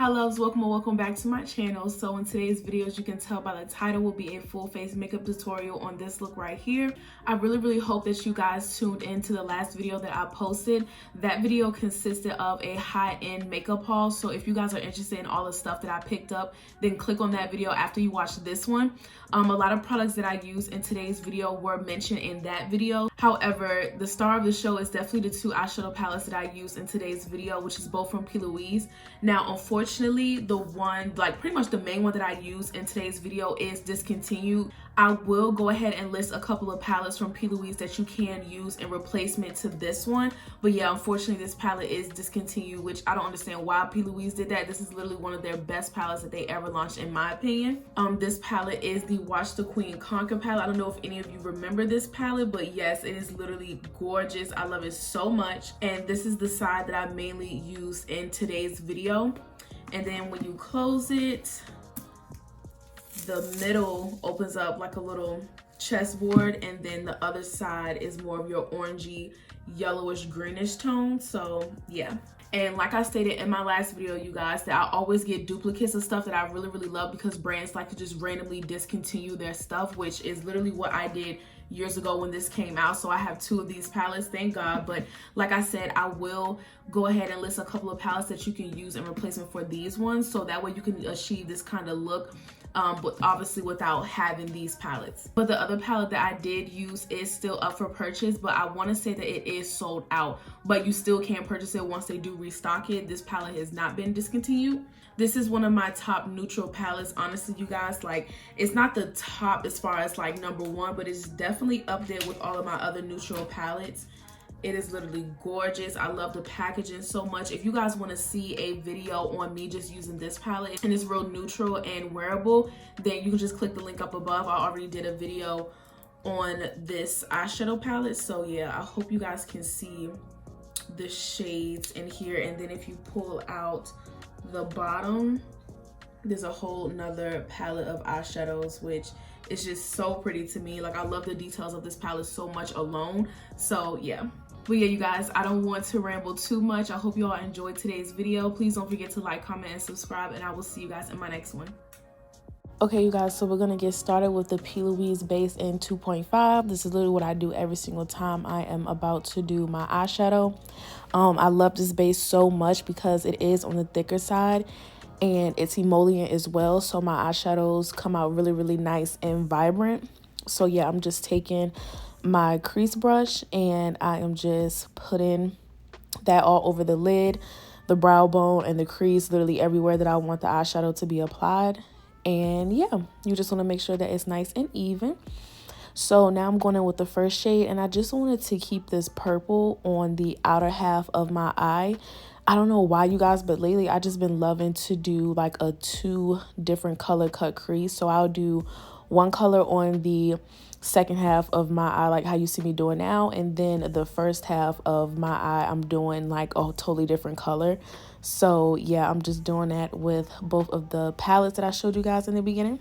Hi loves, welcome or welcome back to my channel. So in today's video, as you can tell by the title, will be a full face makeup tutorial on this look right here. I really hope that you guys tuned into the last video that I posted. That video consisted of a high-end makeup haul. So if you guys are interested in all the stuff that I picked up, then click on that video after you watch this one. A lot of products that I use in today's video were mentioned in that video. However, the star of the show is definitely the two eyeshadow palettes that I used in today's video, which is both from Plouise. Now, unfortunately, the one, like pretty much the main one that I use in today's video is discontinued. I will go ahead and list a couple of palettes from Plouise that you can use in replacement to this one. But yeah, unfortunately, this palette is discontinued, which I don't understand why Plouise did that. This is literally one of their best palettes that they ever launched, in my opinion. This palette is the Watch the Queen Conquer palette. I don't know if any of you remember this palette, but yes, it is literally gorgeous. I love it so much. And this is the side that I mainly use in today's video. And then when you close it, the middle opens up like a little chessboard, and then the other side is more of your orangey, yellowish, greenish tone. So yeah. And like I stated in my last video, you guys, that I always get duplicates of stuff that I really love, because brands like to just randomly discontinue their stuff, which is literally what I did years ago when this came out. So I have two of these palettes, thank God. But like I said, I will go ahead and list a couple of palettes that you can use in replacement for these ones, so that way you can achieve this kind of look, but obviously without having these palettes. But the other palette that I did use is still up for purchase, but I want to say that it is sold out, but you still can purchase it once they do restock it. This palette has not been discontinued. This is one of my top neutral palettes, honestly, you guys. Like, it's not the top as far as like #1, but it's definitely up there with all of my other neutral palettes. It is literally gorgeous. I love the packaging so much. If you guys want to see a video on me just using this palette, and it's real neutral and wearable, then you can just click the link up above. I already did a video on this eyeshadow palette. So yeah, I hope you guys can see the shades in here. And then if you pull out the bottom, there's a whole nother palette of eyeshadows, which is just so pretty to me. Like, I love the details of this palette so much alone. So yeah. But yeah, you guys, I don't want to ramble too much. I hope you all enjoyed today's video. Please don't forget to like, comment, and subscribe, and I will see you guys in my next one. Okay, you guys, so we're gonna get started with the Plouise base in 2.5. This is literally what I do every single time I am about to do my eyeshadow. I love this base so much because it is on the thicker side, and it's emollient as well, so my eyeshadows come out really nice and vibrant. So yeah, I'm just taking my crease brush and I am just putting that all over the lid, the brow bone, and the crease, literally everywhere that I want the eyeshadow to be applied. And yeah, you just want to make sure that it's nice and even. So now I'm going in with the first shade, and I just wanted to keep this purple on the outer half of my eye. I don't know why, you guys, but lately I just been loving to do like a 2 different color cut crease. So I'll do one color on the second half of my eye, like how you see me doing now, and then the first half of my eye I'm doing like a totally different color. So yeah, I'm just doing that with both of the palettes that I showed you guys in the beginning.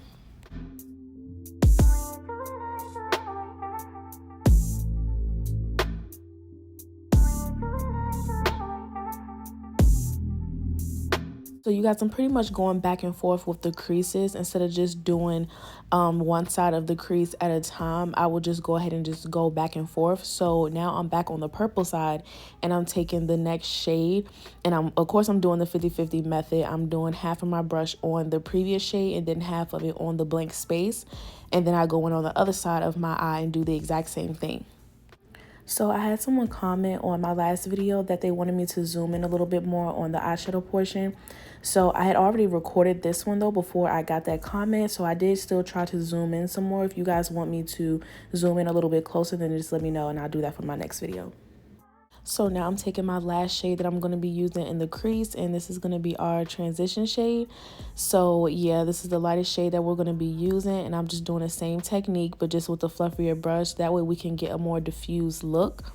So you guys, I'm pretty much going back and forth with the creases. Instead of just doing one side of the crease at a time, I will just go ahead and just go back and forth. So now I'm back on the purple side, and I'm taking the next shade, and of course I'm doing the 50-50 method. I'm doing half of my brush on the previous shade and then half of it on the blank space, and then I go in on the other side of my eye and do the exact same thing. So I had someone comment on my last video that they wanted me to zoom in a little bit more on the eyeshadow portion. So I had already recorded this one though before I got that comment. So I did still try to zoom in some more. If you guys want me to zoom in a little bit closer, then just let me know and I'll do that for my next video. So now I'm taking my last shade that I'm going to be using in the crease, and this is going to be our transition shade. So yeah, this is the lightest shade that we're going to be using, and I'm just doing the same technique but just with a fluffier brush. That way we can get a more diffused look.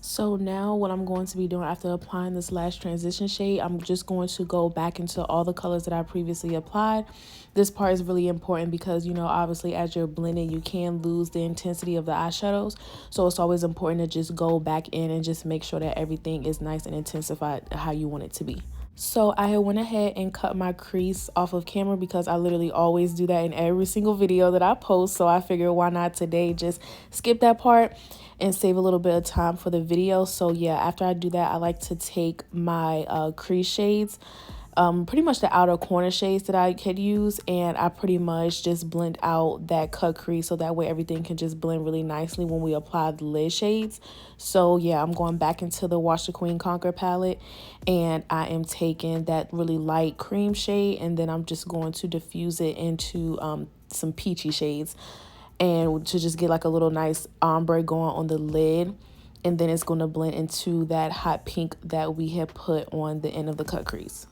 So now what I'm going to be doing after applying this last transition shade, I'm just going to go back into all the colors that I previously applied. This part is really important because, you know, obviously as you're blending, you can lose the intensity of the eyeshadows. So it's always important to just go back in and just make sure that everything is nice and intensified how you want it to be. So I went ahead and cut my crease off of camera because I literally always do that in every single video that I post. So I figured why not today just skip that part and save a little bit of time for the video. So yeah, after I do that, I like to take my crease shades, pretty much the outer corner shades that I could use, and I pretty much just blend out that cut crease so that way everything can just blend really nicely when we apply the lid shades. So yeah, I'm going back into the Wash the Queen Conquer palette, and I am taking that really light cream shade, and then I'm just going to diffuse it into some peachy shades, and to just get like a little nice ombre going on the lid. And then it's going to blend into that hot pink that we had put on the end of the cut crease.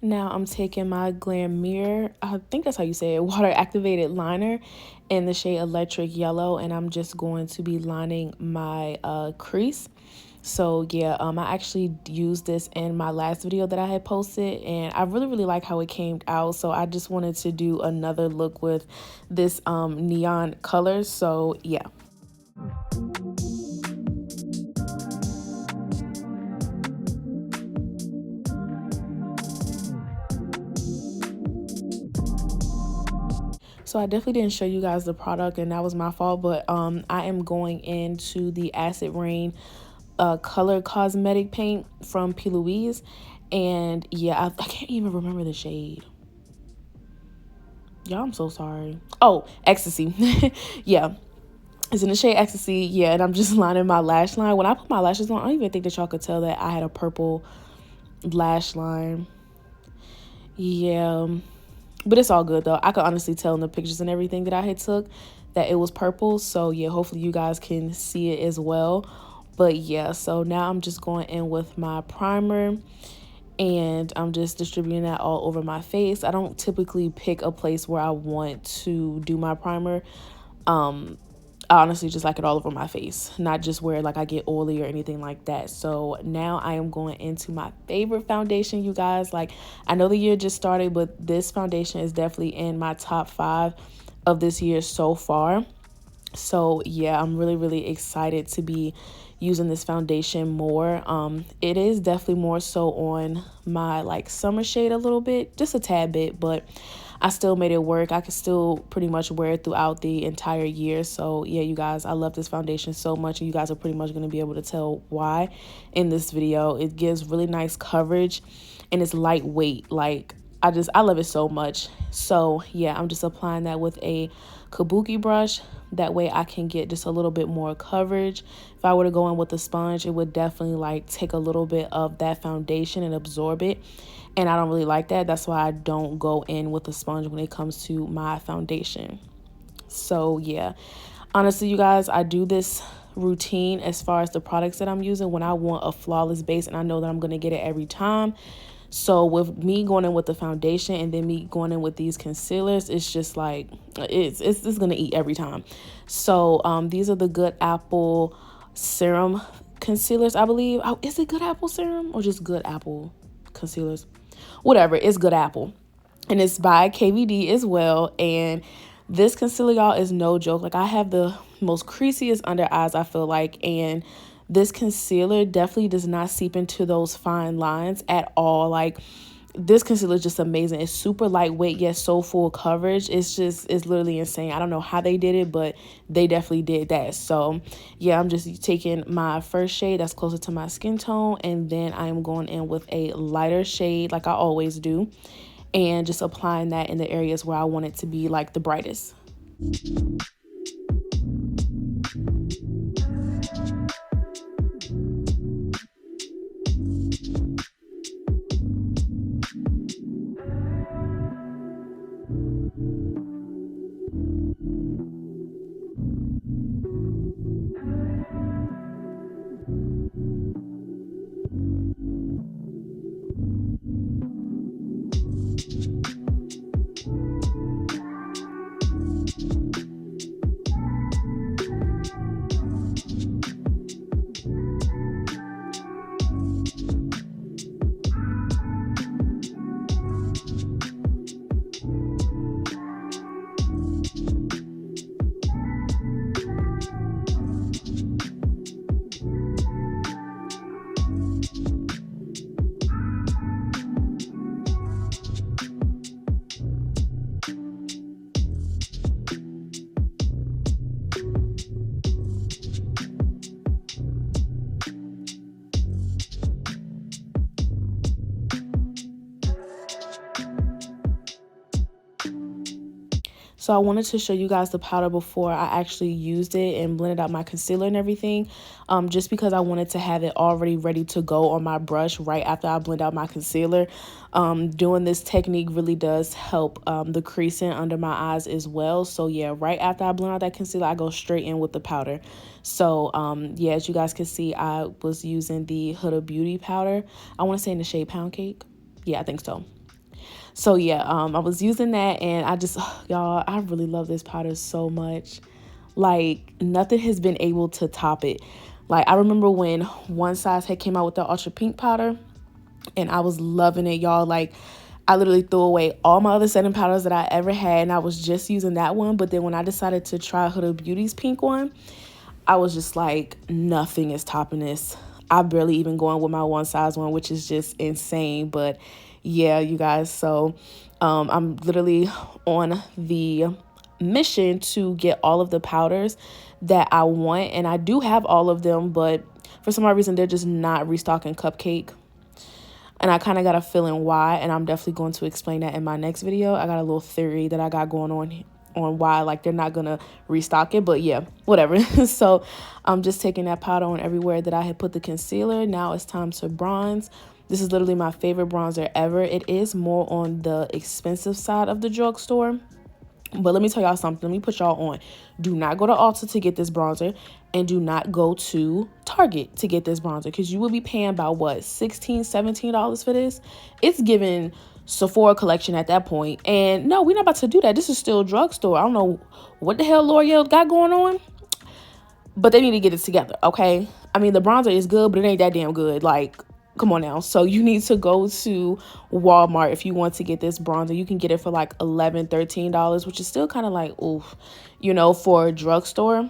Now I'm taking my Glam Mirror, I think that's how you say it, water activated liner in the shade Electric Yellow, and I'm just going to be lining my crease. So yeah, I actually used this in my last video that I had posted, and I really like how it came out. So I just wanted to do another look with this neon color. So yeah. So I definitely didn't show you guys the product, and that was my fault, but I am going into the Acid Rain color cosmetic paint from Plouise, and yeah, I can't even remember the shade. Y'all, I'm so sorry. Oh, Ecstasy. Yeah, it's in the shade Ecstasy. Yeah, and I'm just lining my lash line. When I put my lashes on, I don't even think that y'all could tell that I had a purple lash line. Yeah, but it's all good though. I could honestly tell in the pictures and everything that I had took that it was purple. So yeah, hopefully you guys can see it as well. But yeah, so now I'm just going in with my primer, and I'm just distributing that all over my face. I don't typically pick a place where I want to do my primer. I honestly just like it all over my face, not just where like I get oily or anything like that. So now I am going into my favorite foundation, you guys. Like, I know the year just started, but this foundation is definitely in my top 5 of this year so far. So yeah, I'm really excited to be using this foundation more. It is definitely more so on my like summer shade a little bit, just a tad bit, but I still made it work. I could still pretty much wear it throughout the entire year. So yeah, you guys, I love this foundation so much, and you guys are pretty much going to be able to tell why in this video. It gives really nice coverage, and it's lightweight. Like, I love it so much. So yeah, I'm just applying that with a kabuki brush. That way I can get just a little bit more coverage. If I were to go in with a sponge, it would definitely like take a little bit of that foundation and absorb it. And I don't really like that. That's why I don't go in with a sponge when it comes to my foundation. So yeah, honestly, you guys, I do this routine as far as the products that I'm using when I want a flawless base and I know that I'm going to get it every time. So with me going in with the foundation and then me going in with these concealers, it's just like it's gonna eat every time. So these are the Good Apple Serum concealers, I believe. Oh, is it Good Apple Serum or just Good Apple concealers? Whatever, it's Good Apple, and it's by KVD as well. And this concealer, y'all, is no joke. Like, I have the most creasiest under eyes, I feel like, and this concealer definitely does not seep into those fine lines at all. Like, this concealer is just amazing. It's super lightweight yet so full coverage. It's literally insane. I don't know how they did it, but they definitely did that. So yeah, I'm just taking my first shade that's closer to my skin tone, and then I am going in with a lighter shade like I always do, and just applying that in the areas where I want it to be like the brightest. So I wanted to show you guys the powder before I actually used it and blended out my concealer and everything, just because I wanted to have it already ready to go on my brush right after I blend out my concealer. Doing this technique really does help the creasing under my eyes as well. So yeah, right after I blend out that concealer, I go straight in with the powder. So yeah, as you guys can see, I was using the Huda Beauty powder. I want to say in the shade Pound Cake. Yeah, I think so. So yeah, I was using that, and I just, y'all, I really love this powder so much. Like, nothing has been able to top it. Like, I remember when One Size had came out with the Ultra Pink powder, and I was loving it, y'all. Like, I literally threw away all my other setting powders that I ever had, and I was just using that one. But then when I decided to try Huda Beauty's pink one, I was just like, nothing is topping this. I barely even going with my One Size one, which is just insane. But yeah, you guys, so I'm literally on the mission to get all of the powders that I want, and I do have all of them, but for some odd reason they're just not restocking Cupcake, and I kind of got a feeling why, and I'm definitely going to explain that in my next video. I got a little theory that I got going on why, like, they're not gonna restock it, but yeah, whatever. So I'm just taking that powder on everywhere that I had put the concealer. Now it's time to bronze. This is literally my favorite bronzer ever. It is more on the expensive side of the drugstore, but let me tell y'all something. Let me put y'all on. Do not go to Ulta to get this bronzer, and do not go to Target to get this bronzer, because you will be paying about, what, $16, $17 for this? It's giving Sephora collection at that point. And no, we're not about to do that. This is still a drugstore. I don't know what the hell L'Oreal got going on, but they need to get it together, okay? I mean, the bronzer is good, but it ain't that damn good. Like, come on now. So you need to go to Walmart if you want to get this bronzer. You can get it for like $11, $13, which is still kind of like, oof, you know, for a drugstore.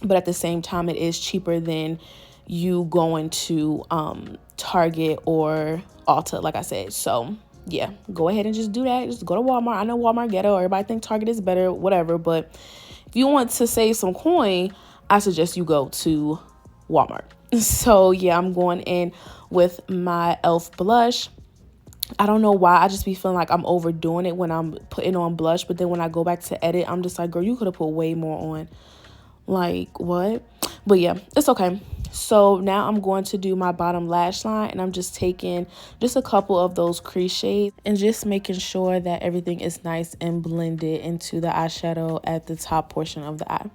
But at the same time, it is cheaper than you going to Target or Ulta, like I said. So yeah, go ahead and just do that. Just go to Walmart. I know Walmart ghetto. Everybody think Target is better, whatever. But if you want to save some coin, I suggest you go to Walmart. So yeah, I'm going in with my e.l.f. blush. I don't know why. I just be feeling like I'm overdoing it when I'm putting on blush. But then when I go back to edit, I'm just like, girl, you could have put way more on. Like, what? But yeah, it's okay. So now I'm going to do my bottom lash line, and I'm just taking just a couple of those crease shades and just making sure that everything is nice and blended into the eyeshadow at the top portion of the eye.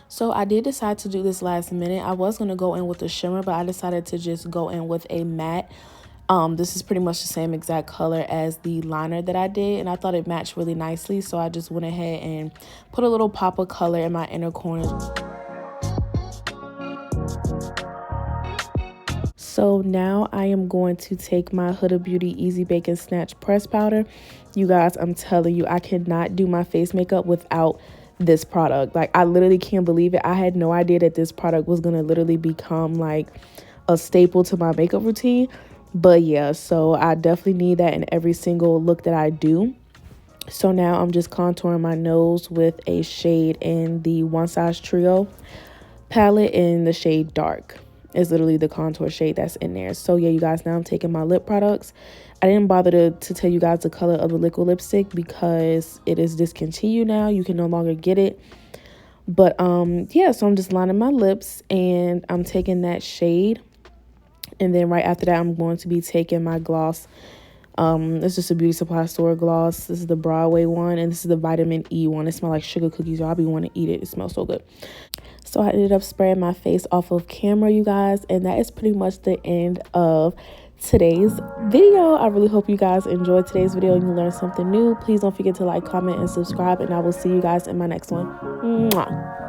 So I did decide to do this last minute. I was going to go in with a shimmer, but I decided to just go in with a matte. This is pretty much the same exact color as the liner that I did, and I thought it matched really nicely. So I just went ahead and put a little pop of color in my inner corner. So now I am going to take my Huda Beauty Easy Bake and Snatch press powder. You guys, I'm telling you, I cannot do my face makeup without this product. Like, I literally can't believe it. I had no idea that this product was gonna literally become like a staple to my makeup routine. But yeah, so I definitely need that in every single look that I do. So now I'm just contouring my nose with a shade in the One Size Trio palette in the shade Dark. Is literally the contour shade that's in there. So yeah, you guys, now I'm taking my lip products. I didn't bother to tell you guys the color of the liquid lipstick because it is discontinued now. You can no longer get it. But yeah, so I'm just lining my lips, and I'm taking that shade. And then right after that, I'm going to be taking my gloss. It's just a beauty supply store gloss. This is the Broadway one, and this is the vitamin E one. It smells like sugar cookies. Y'all be wanting to eat it. It smells so good. So I ended up spraying my face off of camera, you guys, and that is pretty much the end of today's video. I really hope you guys enjoyed today's video and you learned something new. Please don't forget to like, comment, and subscribe, and I will see you guys in my next one. Mwah.